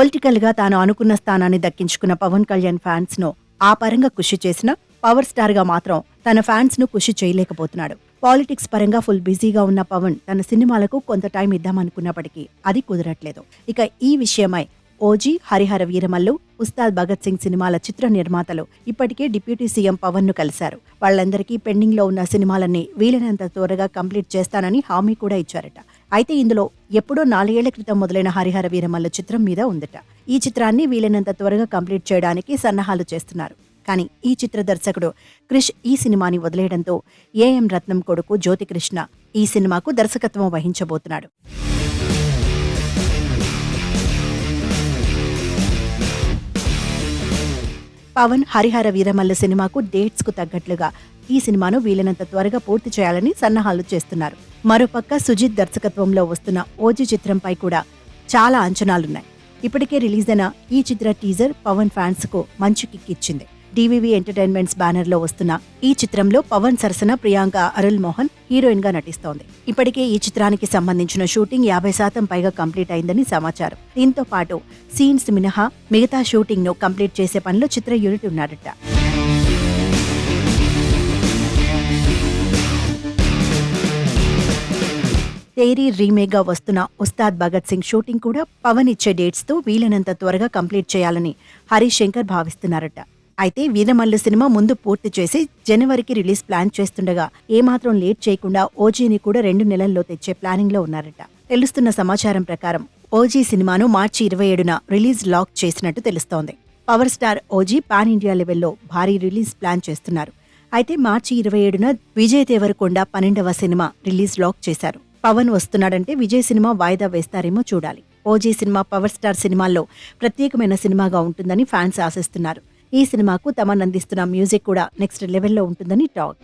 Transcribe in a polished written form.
పొలిటికల్గా తాను అనుకున్న స్థానాన్ని దక్కించుకున్న పవన్ కళ్యాణ్ ఫ్యాన్స్ను ఆ పరంగా కృషి చేసిన పవర్ స్టార్గా మాత్రం తన ఫ్యాన్స్ను కృషి చేయలేకపోతున్నాడు. పాలిటిక్స్ పరంగా ఫుల్ బిజీగా ఉన్న పవన్ తన సినిమాలకు కొంత టైం ఇద్దామనుకున్నప్పటికీ అది కుదరట్లేదు. ఇక ఈ విషయమై ఓజీ, హరిహర వీరమల్లు, ఉస్తాద్ భగత్ సింగ్ సినిమాల చిత్ర నిర్మాతలు ఇప్పటికే డిప్యూటీ సీఎం పవన్ ను కలిశారు. వాళ్ళందరికీ పెండింగ్ లో ఉన్న సినిమాలన్నీ వీలైనంత త్వరగా కంప్లీట్ చేస్తానని హామీ కూడా ఇచ్చారట. అయితే ఇందులో ఎప్పుడో 4 ఏళ్ల క్రితం మొదలైన హరిహర వీరమల్లు చిత్రం మీద ఉందట. ఈ చిత్రాన్ని వీలైనంత త్వరగా కంప్లీట్ చేయడానికి సన్నాహాలు చేస్తున్నారు. కానీ ఈ చిత్ర దర్శకుడు క్రిష్ ఈ సినిమాని వదిలేయడంతో ఏఎం రత్నం కొడుకు జ్యోతికృష్ణ ఈ సినిమాకు దర్శకత్వం వహించబోతున్నాడు. పవన్ హరిహర వీరమల్లు సినిమాకు డేట్స్ కు తగ్గట్లుగా ఈ సినిమాను వీలైనంత త్వరగా పూర్తి చేయాలని సన్నాహాలు చేస్తున్నారు. మరోపక్క సుజిత్ దర్శకత్వంలో వస్తున్న ఓజీ చిత్రంపై కూడా చాలా అంచనాలున్నాయి. ఇప్పటికే రిలీజ్ అయిన ఈ చిత్ర టీజర్ పవన్ ఫ్యాన్స్ కు మంచి కిక్ ఇచ్చింది. డివివి ఎంటర్టైన్మెంట్స్ బ్యానర్ లో వస్తున్న ఈ చిత్రంలో పవన్ సరసన ప్రియాంక అరుల్ మోహన్ హీరోయిన్ గా నటిస్తోంది. ఇప్పటికే ఈ చిత్రానికి సంబంధించిన షూటింగ్ 50% పైగా కంప్లీట్ అయిందని సమాచారం. దీంతో పాటు సీన్స్ మినహా మిగతా షూటింగ్ ను కంప్లీట్ చేసే పనిలో చిత్ర యూనిట్ ఉన్నారట. తేరీ రీమేక్ గా వస్తున్న ఉస్తాద్ భగత్ సింగ్ షూటింగ్ కూడా పవన్ ఇచ్చే డేట్స్ తో వీలైనంత త్వరగా కంప్లీట్ చేయాలని హరీష్ శంకర్ భావిస్తున్నారట. అయితే వీరమల్లు సినిమా ముందు పూర్తి చేసి జనవరికి రిలీజ్ ప్లాన్ చేస్తుండగా ఏమాత్రం లేట్ చేయకుండా ఓజీని కూడా 2 నెలల్లో తెచ్చే ప్లానింగ్ లో ఉన్నారట. తెలుస్తున్న సమాచారం ప్రకారం ఓజీ సినిమాను మార్చి 27న రిలీజ్ లాక్ చేసినట్టు తెలుస్తోంది. Power star OG pan India లెవెల్లో భారీ రిలీజ్ ప్లాన్ చేస్తున్నారు. అయితే మార్చి 27న విజయ్ దేవరకొండ 12వ సినిమా రిలీజ్ లాక్ చేశారు. పవన్ వస్తున్నాడంటే విజయ్ సినిమా వాయిదా వేస్తారేమో చూడాలి. ఓజీ సినిమా పవర్ స్టార్ సినిమాల్లో ప్రత్యేకమైన సినిమాగా ఉంటుందని ఫ్యాన్స్ ఆశిస్తున్నారు. ఈ సినిమాకు తమన్ అందిస్తున్న మ్యూజిక్ కూడా నెక్స్ట్ లెవెల్లో ఉంటుందని టాక్.